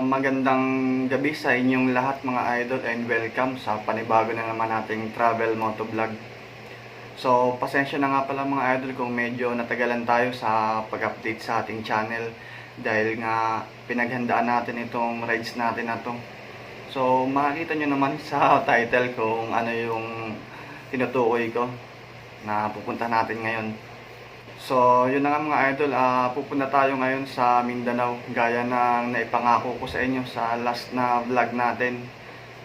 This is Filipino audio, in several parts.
Magandang gabi sa inyong lahat mga idol and welcome sa panibago na naman nating travel motovlog. So, pasensya na nga pala mga idol kung medyo natagalan tayo sa pag-update sa ating channel dahil nga pinaghandaan natin itong rides natin na to. So, makikita nyo naman sa title kung ano yung tinutukoy ko na pupunta natin ngayon. So, yun na nga mga idol, pupunta tayo ngayon sa Mindanao gaya ng naipangako ko sa inyo sa last na vlog natin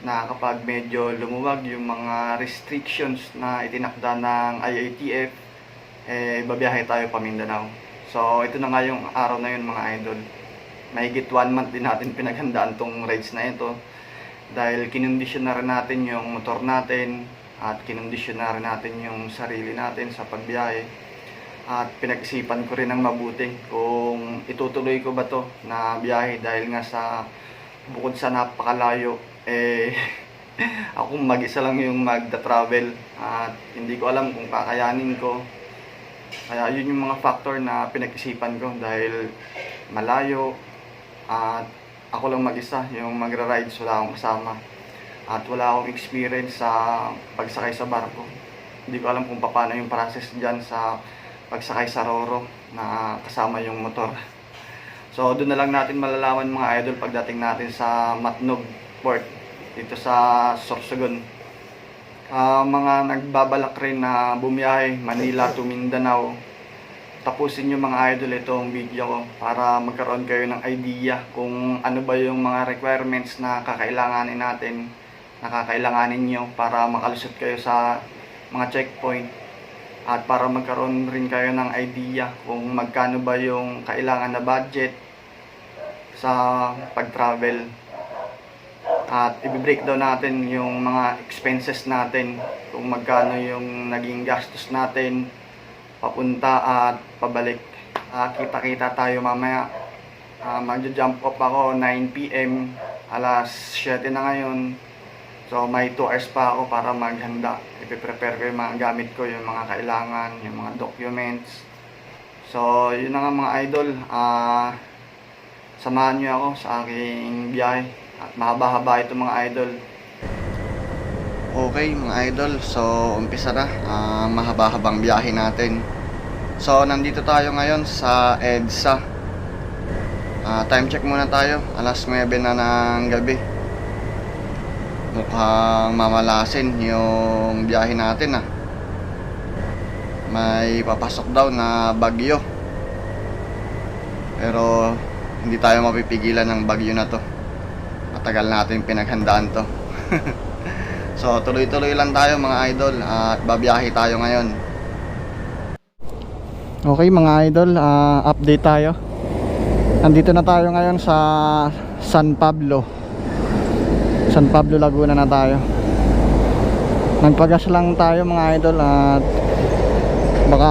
na kapag medyo lumuwag yung mga restrictions na itinakda ng IATF, babiyahe tayo pa Mindanao. So, ito na nga yung araw na yun mga idol. Mahigit 1 month din natin pinaghandaan tong rides na ito dahil kinondisyon na rin natin yung motor natin at kinondisyon na rin natin yung sarili natin sa pagbiyahe. At pinag-isipan ko rin ng mabuti kung itutuloy ko ba to na biyahe dahil nga sa bukod sa napakalayo ako mag-isa lang yung magda-travel at hindi ko alam kung kakayanin ko. Kaya yun yung mga factor na pinag-isipan ko dahil malayo at ako lang mag-isa yung magra-rides, wala akong kasama at wala akong experience sa pagsakay sa barko. Hindi ko alam kung paano yung process dyan sa pagsakay sa Roro na kasama yung motor. So doon na lang natin malalaman mga idol pagdating natin sa Matnog Port dito sa Sorsogon. Mga nagbabalak rin na bumiyahe Manila to Mindanao, tapusin nyo mga idol itong video ko para magkaroon kayo ng idea kung ano ba yung mga requirements na kakailanganin natin, na kakailanganin nyo para makalusot kayo sa mga checkpoint. At para magkaroon rin kayo ng idea kung magkano ba yung kailangan na budget sa pag-travel. At i-breakdown natin yung mga expenses natin, kung magkano yung naging gastos natin papunta at pabalik. Kita-kita tayo mamaya. Magja-jump off ako 9 PM, alas 7 na ngayon. So may 2 hours pa ako para maghanda. I-prepare ko yung mga gamit ko, yung mga kailangan, yung mga documents. So yun na nga mga idol, samahan nyo ako sa aking biyahe. At mahaba-haba ito mga idol. Okay mga idol, so umpisa na, mahaba-habang biyahe natin. So nandito tayo ngayon sa EDSA. Time check muna tayo, alas 9 na ng gabi. Mukhang mamalasin yung biyahe natin May papasok daw na bagyo. Pero hindi tayo mapipigilan ng bagyo na to. Matagal natin pinaghandaan to. So tuloy-tuloy lang tayo mga idol at babiyahe tayo ngayon. Okay mga idol, update tayo. Nandito na tayo ngayon sa San Pablo, Laguna na tayo. Nagpagas lang tayo mga idol at baka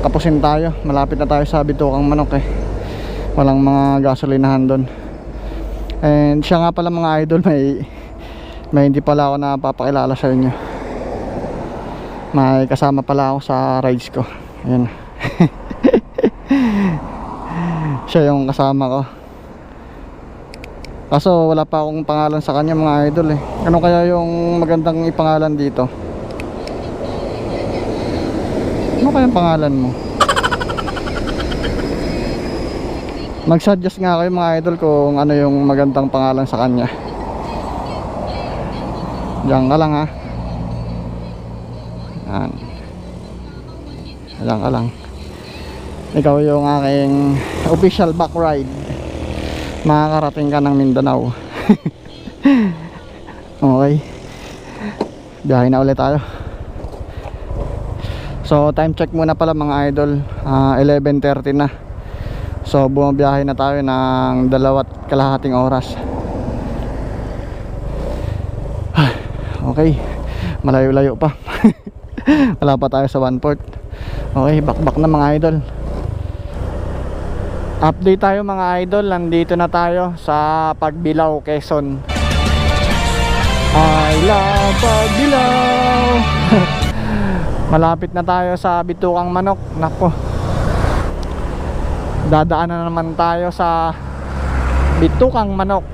kapusin tayo. Malapit na tayo sa Bitukang Manok walang mga gasolinahan doon. And siya nga pala mga idol, may hindi pala ako napapakilala sa inyo. May kasama pala ako sa rides ko. Ayan. Siya yung kasama ko. Kaso wala pa akong pangalan sa kanya mga idol Ano kaya yung magandang ipangalan dito? Ano kaya yung pangalan mo? Mag-suggest nga kayo mga idol kung ano yung magandang pangalan sa kanya. Diyan ka lang Yan. Diyan ka lang. Ikaw yung aking official back ride. Makakarating ka ng Mindanao. Okay, biyahe na ulit tayo. So time check muna pala mga idol, 11:30 na. So bumabiyahe na tayo ng 2.5 oras. Okay, malayo-layo pa. Wala pa tayo sa 1/4. Okay, back na mga idol. Update tayo mga idol, nandito na tayo sa Pagbilao, Quezon. I love Pagbilao. Malapit na tayo sa Bitukang Manok. Nako, dadaan na naman tayo sa Bitukang Manok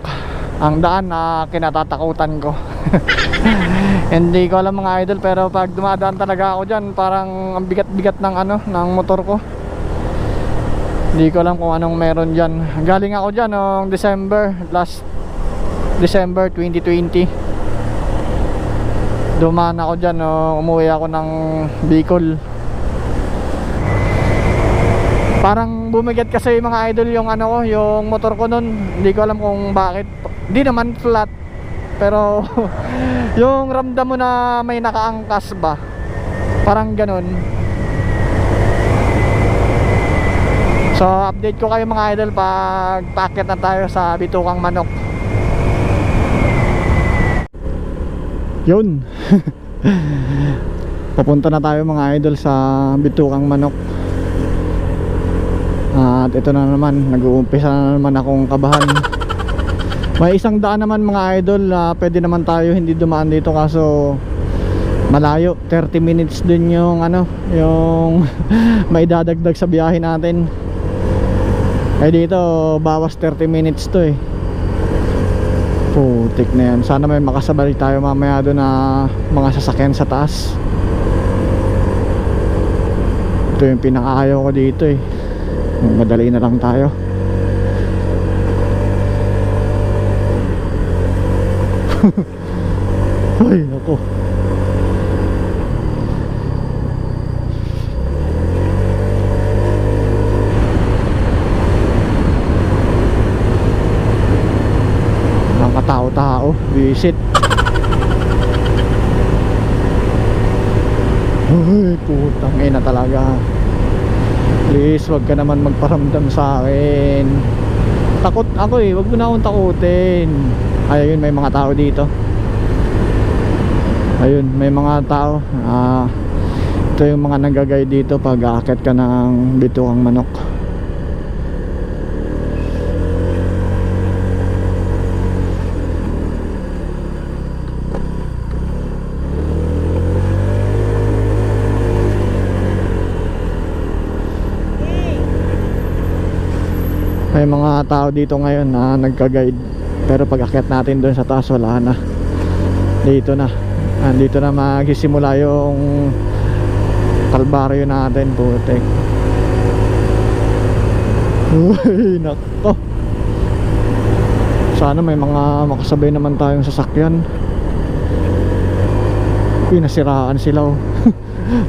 ang daan na kinatatakutan ko. Hindi ko alam mga idol, pero pag dumadaan talaga ako dyan, parang ang bigat-bigat ng ng motor ko. Hindi ko alam kung anong meron dyan. Galing ako dyan noong last December 2020. Dumaan ako dyan nung umuwi ako ng Bicol. Parang bumigat kasi mga idol yung yung motor ko nun. Hindi ko alam kung bakit. Hindi naman flat, pero yung ramdam mo na may nakaangkas ba, parang ganun. So update ko kayo mga idol pag paakyat na tayo sa Bitukang Manok. Yun. Papunta na tayo mga idol sa Bitukang Manok. At ito na naman, nag-uumpisa na naman akong kabahan. May isang daan naman mga idol, pwede naman tayo hindi dumaan dito, kaso malayo, 30 minutes din yung yung may dadagdag sa biyahe natin. Eh dito bawas 30 minutes to eh. Putik na yan. Sana may makasabay tayo mamaya doon na mga sasakyan sa taas. Ito yung pinakaayaw ko dito eh. Madali na lang tayo. Ay nako. Mga tao-tao, visit. Ay putang ina talaga. Please wag ka naman magparamdam sa akin. Takot ako eh, wag mo na akong takutin. Ayun, may mga tao dito. Ayun, may mga tao. Ito yung mga nagagay dito pag aakyat ka ng Bitukang Manok. May mga tao dito ngayon na nagka-guide. Pero pag akyat natin doon sa taas, wala na. Dito na. Dito na magsisimula yung kalbaryo natin, putek. Uy, nako. Sana may mga makasabay naman tayong sasakyan. Uy, nasiraan sila oh.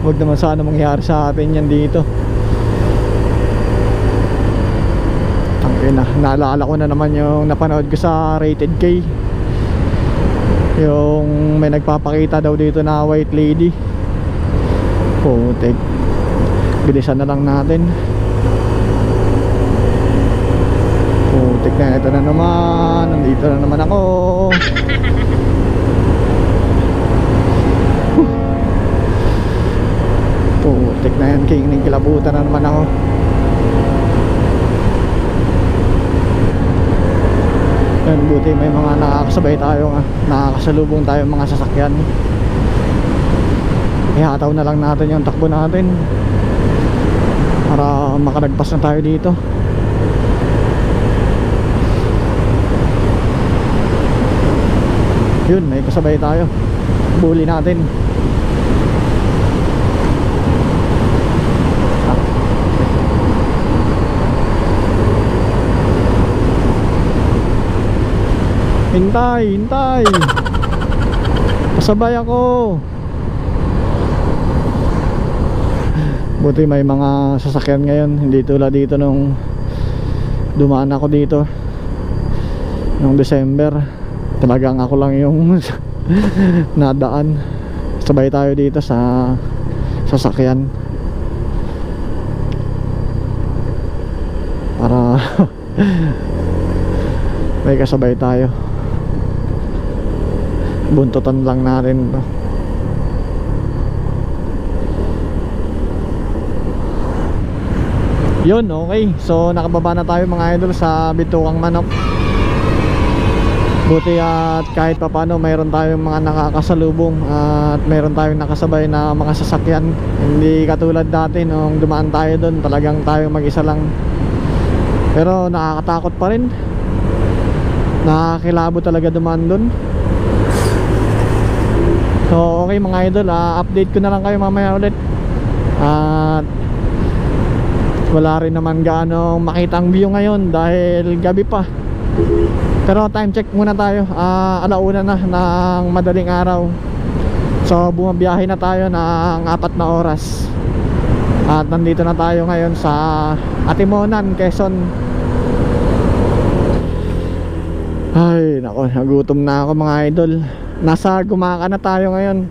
Huwag naman sana mangyari sa atin yan dito. Naalala ko na naman yung napanood ko sa Rated K, yung may nagpapakita daw dito na white lady. Putek, bilisan na lang natin. Putek na, ito na naman. Nandito na naman ako. Putek na yan, kilabutan na naman ako. Yan, buti may mga nakakasabay tayo, nakakasalubong tayo mga sasakyan. Ihataw na lang natin yung takbo natin para makalagpas na tayo dito. Yun, may kasabay tayo. Buli natin. Hintay, hintay. Pasabay ako. Buti may mga sasakyan ngayon, hindi tulad dito nung dumaan ako dito nung December. Talagang ako lang yung nadaan. Sabay tayo dito sa sasakyan para may kasabay tayo. Buntutan lang natin to. Yun, okay. So nakababa na tayo mga idol sa Bitukang Manok. Buti at kahit papano mayroon tayong mga nakakasalubong at mayroon tayong nakasabay na mga sasakyan. Hindi katulad dati nung dumaan tayo doon, talagang tayo mag-isa lang. Pero nakakatakot pa rin. Nakakilabo talaga dumaan dun. So okay mga idol, update ko na lang kayo mamaya ulit. At wala rin naman gaano makita ang view ngayon dahil gabi pa. Pero time check muna tayo, alauna na ng madaling araw. So bumabiyahe na tayo ng 4 na oras. At nandito na tayo ngayon sa Atimonan, Quezon. Ay nako, nagutom na ako mga idol. Nasa Gumaca na tayo ngayon.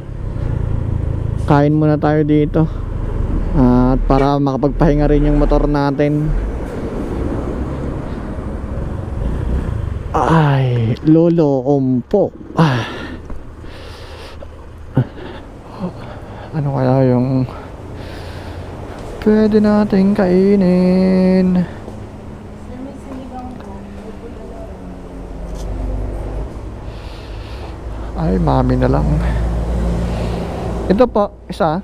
Kain muna tayo dito. At para makapagpahinga rin yung motor natin. Ay, lolo umpo. Ano kaya yung pwede nating kainin? Ay, mami na lang. Ito po, isa.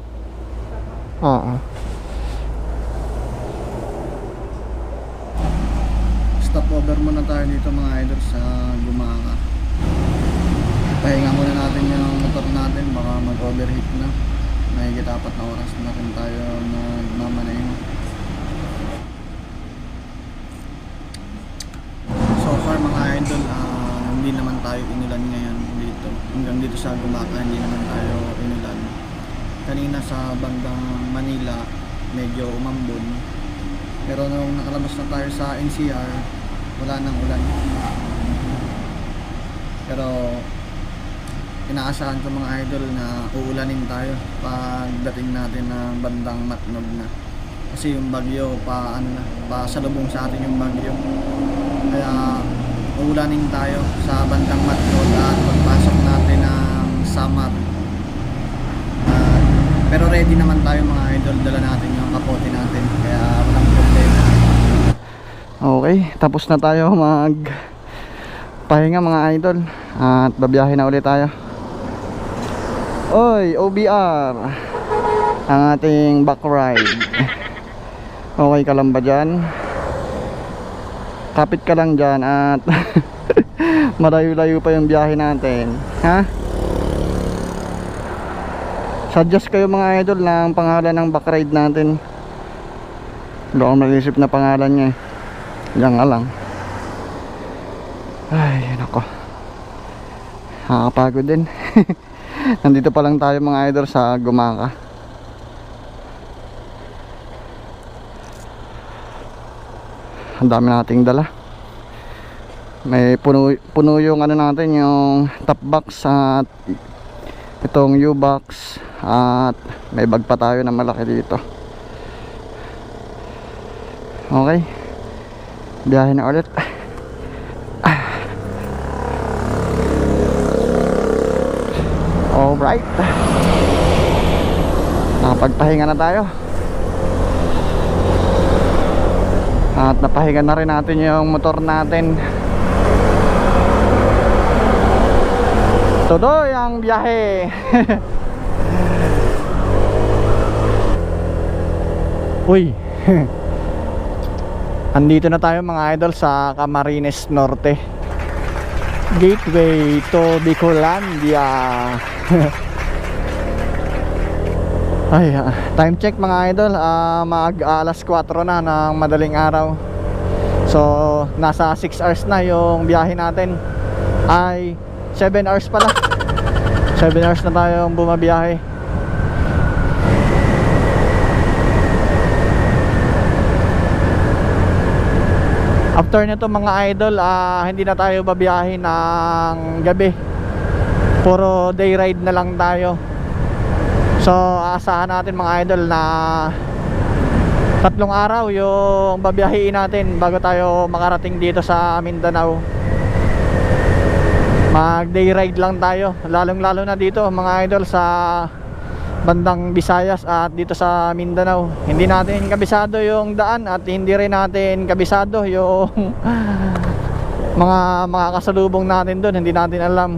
Stopover muna tayo dito mga idol sa Gumaca. Pahinga muna natin yung motor natin, baka mag-overheat na. Mahigit 4 na oras na rin tayo nagmamanayin. So far mga idol, hindi naman tayo inulan ngayon dito. Hanggang dito sa Gumaca, hindi naman tayo inulan. Kanina sa bandang Manila, medyo umambon. Pero nung nakalabas na tayo sa NCR, wala nang ulan. Pero inaasahan ko mga idol na uulanin tayo pagdating natin ng bandang Matnog na. Kasi yung bagyo pasalubong sa atin yung bagyo. Kaya uulanin tayo sa bandang Matnog at pagpasok natin ng summer. Pero ready naman tayo mga idol, dala natin yung kapote natin, kaya walang problema. Okay, tapos na tayo pahinga mga idol. At babiyahe na ulit tayo. Oy, OBR, ang ating back ride. Okay ka lang ba dyan? Kapit ka lang dyan at malayo-layo pa yung biyahe natin. Ha? Suggest kayo mga idol ng pangalan ng back ride natin. Hindi ako mag-isip na pangalan niya eh. Diyan nga lang. Ay, nako. Nakakapagod din. Nandito pa lang tayo mga idol sa Gumaca. Ang dami nating dala. May puno yung ano natin, yung top box at itong U-box. At may bag pa tayo na malaki dito. Okay, biyahe na ulit. Alright, nakapagpahinga na tayo. At napahinga na rin natin yung motor natin. Tuloy ang biyahe. Uy. Andito na tayo mga idol sa Camarines Norte, gateway to Bicolandia. Ay, time check mga idol, alas 4 na ng madaling araw. So nasa 6 hours na yung biyahe natin. Ay 7 hours pala. 7 hours na tayong bumabiyahe. After nito mga idol, hindi na tayo babiyahe ng gabi. Puro day ride na lang tayo. So aasahan natin mga idol na 3 araw yung babiyahiin natin bago tayo makarating dito sa Mindanao. Mag day ride lang tayo, lalong lalo na dito mga idol sa bandang Visayas at dito sa Mindanao. Hindi natin kabisado yung daan at hindi rin natin kabisado yung mga kasalubong natin doon, hindi natin alam.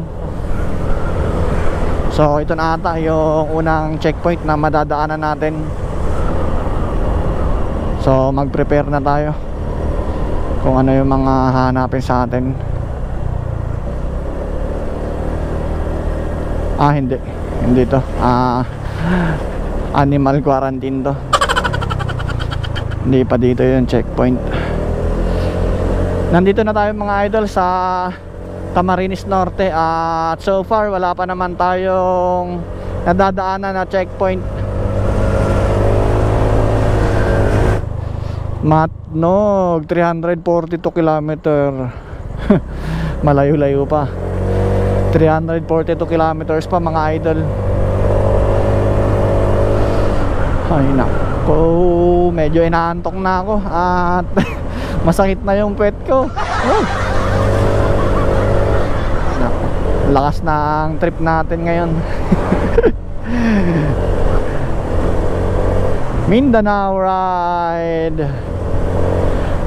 So ito na ata yung unang checkpoint na madadaanan natin. So mag prepare na tayo kung ano yung mga hahanapin sa atin. Hindi. Hindi to. Animal quarantine to. Hindi pa dito yung checkpoint. Nandito na tayo mga idol sa Camarines Norte. At so far wala pa naman tayong nadadaanan na checkpoint. Matnog 342 kilometer. Malayo-layo pa. 342 kilometers pa mga idol. Ay nako, medyo inaantok na ako at masakit na yung puwet ko. Nako, lakas ng trip natin ngayon. Mindanao ride.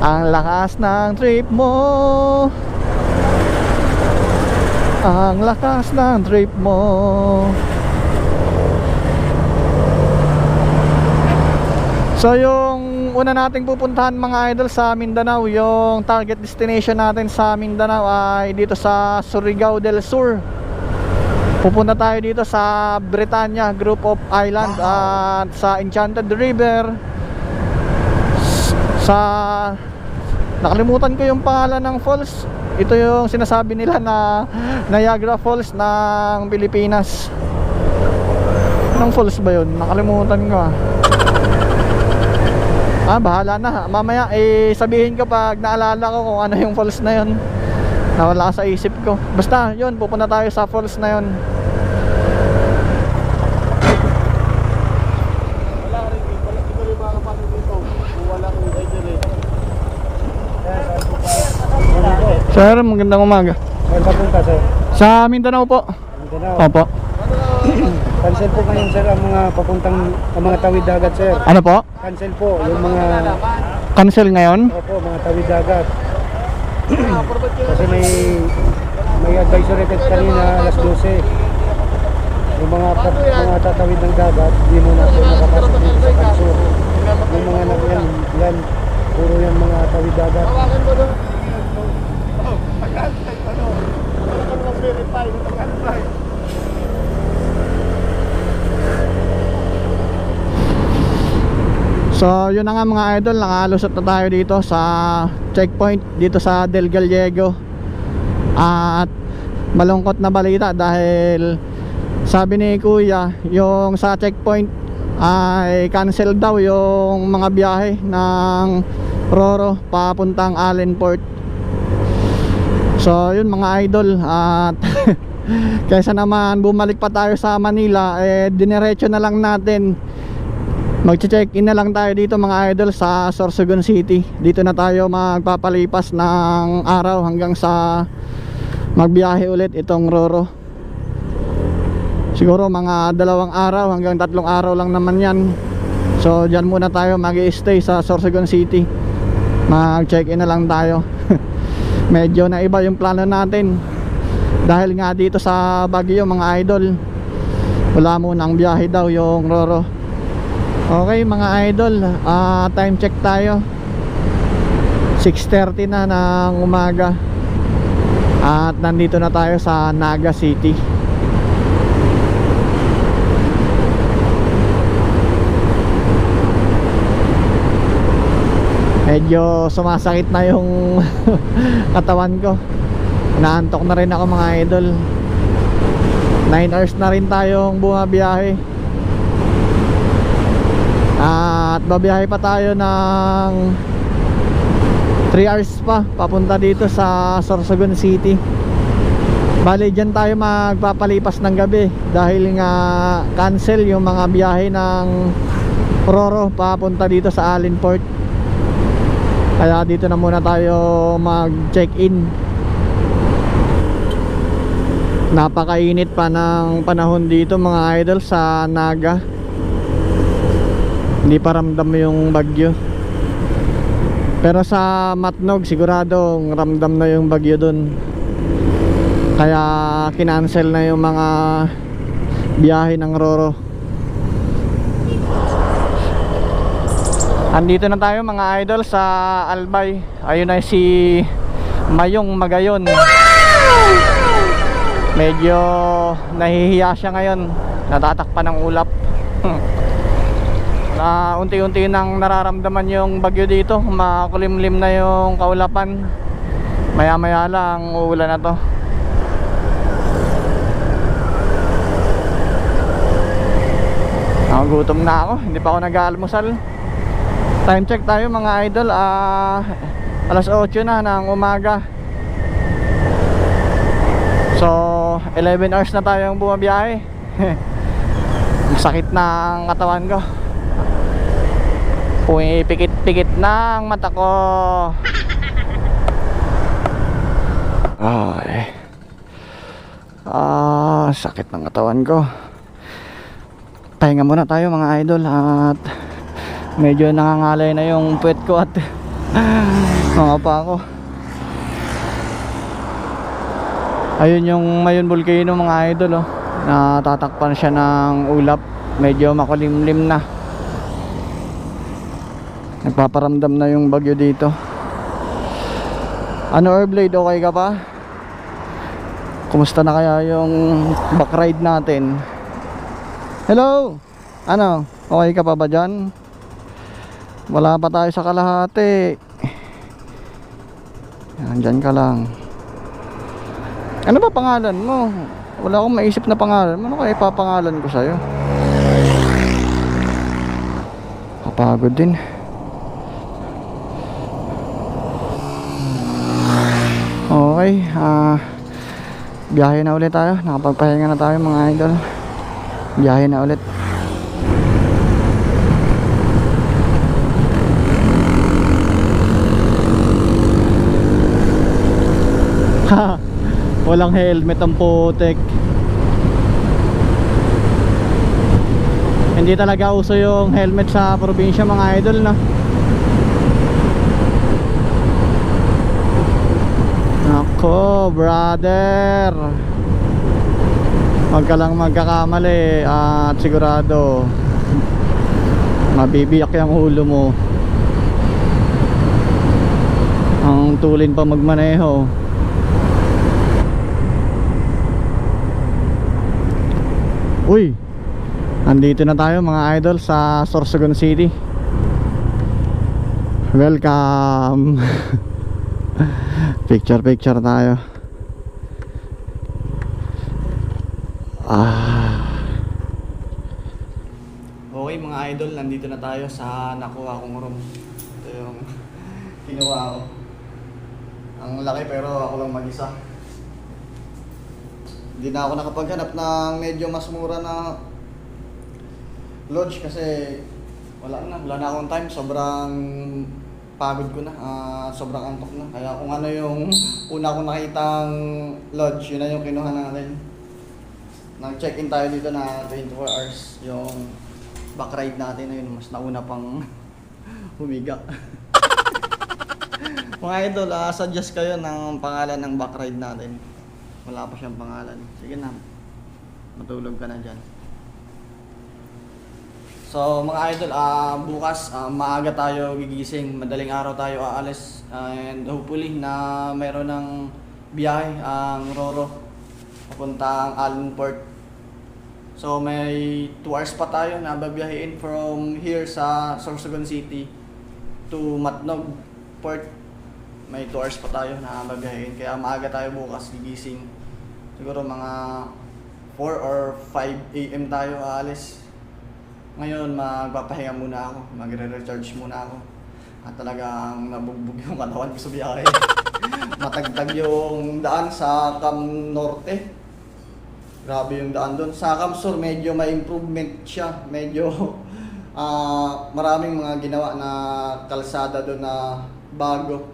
Ang lakas ng trip mo. Ang lakas ng trip mo. So yung una nating pupuntahan mga idol sa Mindanao, yung target destination natin sa Mindanao ay dito sa Surigao del Sur. Pupunta tayo dito sa Britannia Group of Island at sa Enchanted River. Sa nakalimutan ko yung pangalan ng falls. Ito yung sinasabi nila na Niagara Falls ng Pilipinas. Anong falls ba yun? Nakalimutan ko. Bahala na. Mamaya sabihin ko pag naalala ko kung ano yung falls na yun. Nawala sa isip ko. Basta yun, pupunta tayo sa falls na yun. Sir, magandang umaga. Saan papunta, sir? Sa Mindanao po. Mindanao. Opo. Cancel po ngayon, sir, ang mga tawid dagat, sir. Ano po? Cancel po yung mga Cancel ngayon? mga tawid dagat. Kasi may advisory text kanina alas 12. Yung mga tatawid ng dagat, hindi mo natin makapasok dito sa kanso. Yung mga yan, puro yung mga tawid dagat. So yun na nga mga idol, nakalusot na tayo dito sa checkpoint dito sa Del Gallego. At malungkot na balita dahil sabi ni Kuya, yung sa checkpoint ay cancel daw yung mga biyahe ng Roro papuntang Allenport. So yun mga idol, at kaysa naman bumalik pa tayo sa Manila, diniretso na lang natin, magche-check-in na lang tayo dito mga idol sa Sorsogon City. Dito na tayo magpapalipas ng araw hanggang sa magbiyahe ulit itong Roro. Siguro mga 2 araw hanggang 3 araw lang naman yan. So dyan muna tayo mag-i-stay sa Sorsogon City. Mag-check-in na lang tayo. Medyo na iba yung plano natin dahil nga dito sa Baguio mga idol, wala munang biyahe daw yung Roro. Okay mga idol, time check tayo, 6:30 na ng umaga. At nandito na tayo sa Naga City. Medyo sumasakit na yung katawan ko. Naantok na rin ako mga idol. 9 hours na rin tayong bumabiyahe. At babiyahe pa tayo ng 3 hours pa papunta dito sa Sorsogon City. Bali dyan tayo magpapalipas ng gabi dahil nga cancel yung mga biyahe ng Roro papunta dito sa Allenport. Kaya dito na muna tayo mag-check-in. Napakainit pa ng panahon dito mga idol sa Naga. Hindi pa ramdam yung bagyo. Pero sa Matnog siguradong ramdam na yung bagyo dun. Kaya kinancel na yung mga biyahe ng Roro. Andito na tayo mga idol sa Albay. Ayun na si Mayong Magayon. Medyo nahihiya siya ngayon, natatakpan ng ulap. Na unti-unti nang nararamdaman yung bagyo dito, makulimlim na yung kaulapan. Maya-maya lang uulan na to. Nagugutom na ako, hindi pa ako nag-aalmusal. Time check tayo mga idol, alas 8 na ng umaga. So 11 hours na tayong bumabiyahe. Masakit na ang katawan ko, pumipikit-pikit na ang mata ko. Ay, sakit ng katawan ko. Pahinga muna tayo mga idol at medyo nangangalay na yung puwet ko at mga pa ako. Ayun yung Mayon Volcano mga idol, oh. Natatakpan siya ng ulap, medyo makulimlim na. Nagpaparamdam na yung bagyo dito. Ano Airblade, okay ka pa? Kumusta na kaya yung back ride natin? Hello? Ano? Okay ka pa ba dyan? Wala pa tayo sa kalahati. Andyan ka lang. Ano ba pangalan mo? Wala akong maisip na pangalan. Ano kaya ipapangalan ko sa'yo? Kapagod din. Okay, biyahe na ulit tayo. Nakapagpahinga na tayo mga idol. Biyahe na ulit. Walang helmet ang putek. Hindi talaga uso yung helmet sa probinsya mga idol, no? Nako brother, huwag ka lang magkakamali at sigurado mabibiyak yung ulo mo. Ang tulin pa magmaneho. Uy, andito na tayo mga idol sa Sorsogon City. Welcome. Picture tayo. Okay mga idol, nandito na tayo sa nakuha kong room. Ito yung kinuha ko. Ang laki pero ako lang mag-isa. Hindi na ako nakapaghanap ng medyo mas mura na lodge kasi wala na akong time. Sobrang pagod ko na, sobrang antok na. Kaya kung ano yung una kong nakitang lodge, yun na yung kinuha natin. Nag-check-in tayo dito na 24 hours. Yung back ride natin na yun, mas nauna pang humiga. Mga idol, suggest kayo ng pangalan ng back ride natin. Wala pa siyang pangalan. Sige na, matulog ka na dyan. So mga idol, bukas maaga tayo gigising, madaling araw tayo aalis, and hopefully na mayroon ng biyahe ang Roro papuntang Allenport. So may 2 hours pa tayo na babiyahin from here sa Sorsogon City to Matnog Port. May 2 hours pa tayo na babiyahin, kaya maaga tayo bukas gigising. Siguro mga 4 or 5 AM tayo aalis. Ngayon magpapahinga muna ako, magre-recharge muna ako. At talagang nabugbog yung katawan ko sa biyahe. Matagtag yung daan sa Cam Norte. Grabe yung daan doon. Sa Cam Sur medyo may improvement siya. Medyo maraming mga ginawa na kalsada doon na bago.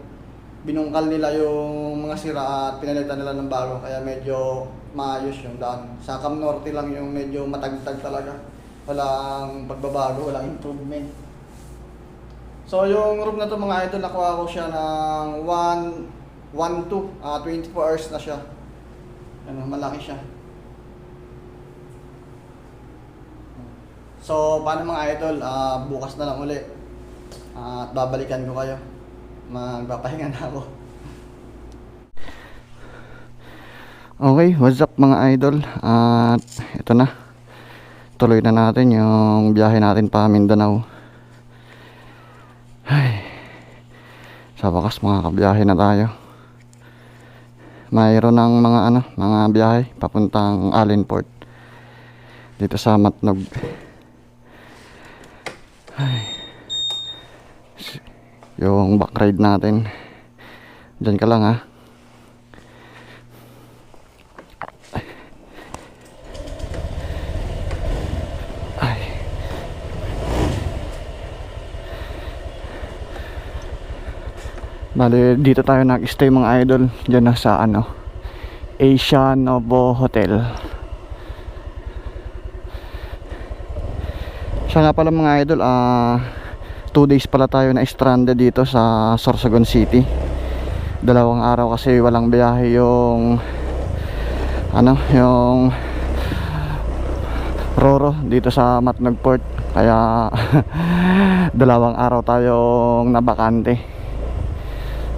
Binungkal nila yung mga sira at pinalitan nila ng bago, kaya medyo maayos yung daan. Sa Cam Norte lang yung medyo matagtag talaga. Walang pagbabago, walang improvement. So yung room na to mga idol, nakuha ko siya ng 24 hours na siya. Ano, malaki siya. So paano mga idol, bukas na lang uli. At babalikan ko kayo. Magpapahinga na ako. Okay, what's up mga idol? At ito na. Tuloy na natin yung biyahe natin pa Mindanao. Ay, sa wakas mga kabiyahe na tayo. Mayroon ng mga biyahe papuntang Allenport dito sa Matnog. Ay, yung back ride natin. Diyan ka lang ha. Bali, dito tayo nag-stay mga idol. Diyan na sa Asia Novo Hotel. Siya nga pala mga idol, 2 days pala tayo na stranded dito sa Sorsogon City. 2 araw kasi walang biyahe yung yung Roro dito sa Matnog Port. Kaya 2 araw tayong nabakante.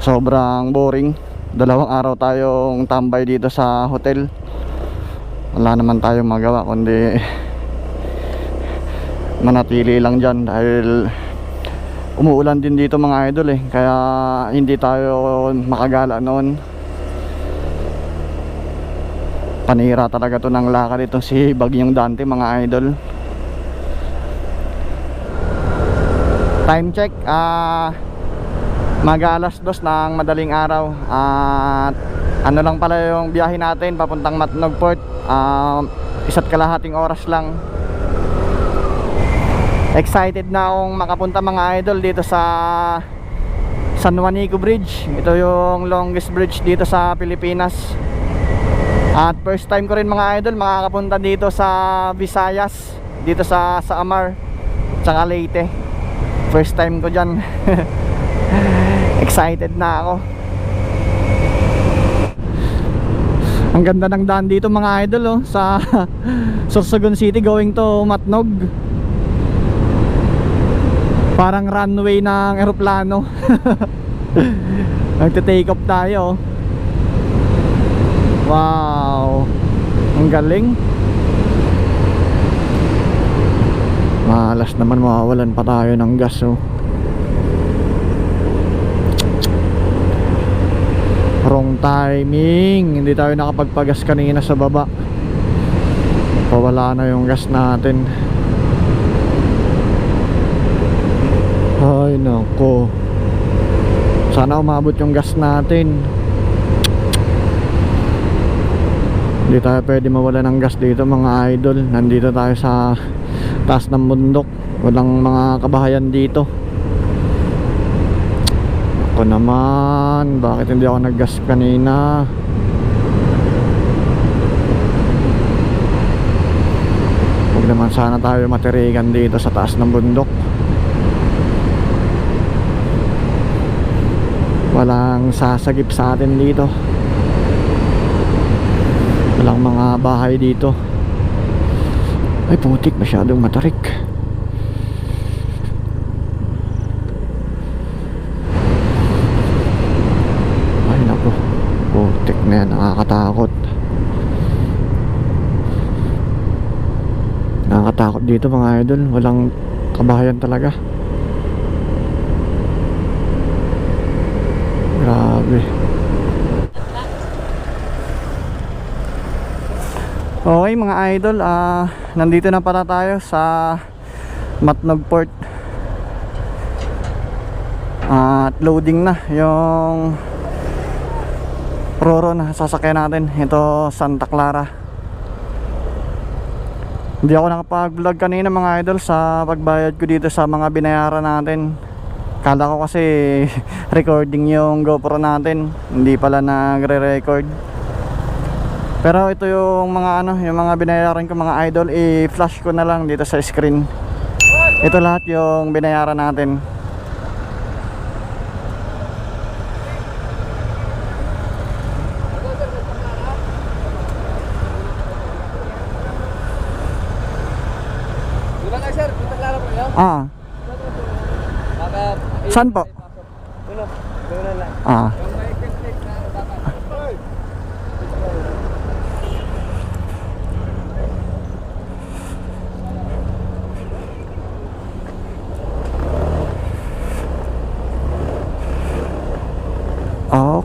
Sobrang boring. 2 araw tayong tambay dito sa hotel. Wala naman tayong magawa kundi manatili lang dyan dahil umuulan din dito mga idol kaya hindi tayo makagala noon. Panira talaga to ng lakad itong si Bagyong Dante mga idol. Time check, mag-alas 2 ng madaling araw. At lang pala yung biyahe natin papuntang Matnog Port, 1.5 oras lang. Excited na akong makapunta mga idol dito sa San Juanico Bridge. Ito yung longest bridge dito sa Pilipinas. At first time ko rin mga idol makakapunta dito sa Visayas, dito sa Samar tsaka Leyte. First time ko dyan. Excited na ako. Ang ganda ng daan dito mga idol sa Sorsogon City going to Matnog. Parang runway ng eroplano. Nagte-take off tayo. Wow, ang galing. Malas naman mawawalan pa tayo ng gas Wrong timing. Hindi tayo nakapagpagas kanina sa baba. Pawala na yung gas natin. Ay nako, sana umabot yung gas natin. Hindi tayo pwede mawala ng gas dito mga idol. Nandito tayo sa taas ng bundok. Walang mga kabahayan dito. Ako naman, bakit hindi ako nag-gas kanina? Huwag naman sana tayo matirigan dito sa taas ng bundok. Walang sasagip sa atin dito. Walang mga bahay dito. Ay putik, masyadong matarik. Ay naku, putik na yan, nakakatakot. Nakakatakot dito mga idol. Walang kabahayan talaga. Grabe. Okay mga idol, nandito na pala tayo sa Matnog Port. At loading na yung Roro na sasakyan natin. Ito Santa Clara. Hindi ako nakapag-vlog kanina mga idol sa pagbayad ko dito sa mga binayaran natin. Kala ko kasi recording yung GoPro natin, hindi pala nagre-record. Pero ito yung mga yung mga binayaran ko mga idol, i-flash ko na lang dito sa screen. Ito lahat yung binayaran natin. Saan po?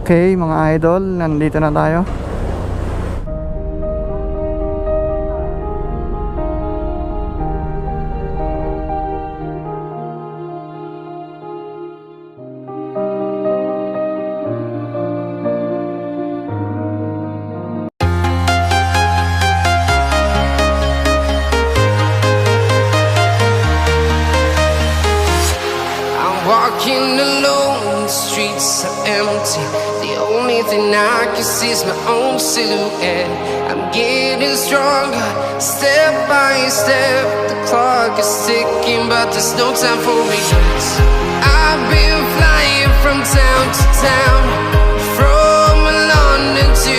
Okay mga idol, nandito na tayo. I'm walking alone, the streets are empty. The only thing I can see is my own silhouette. I'm getting stronger, step by step. The clock is ticking, but there's no time for regrets. I've been flying from town to town, from London to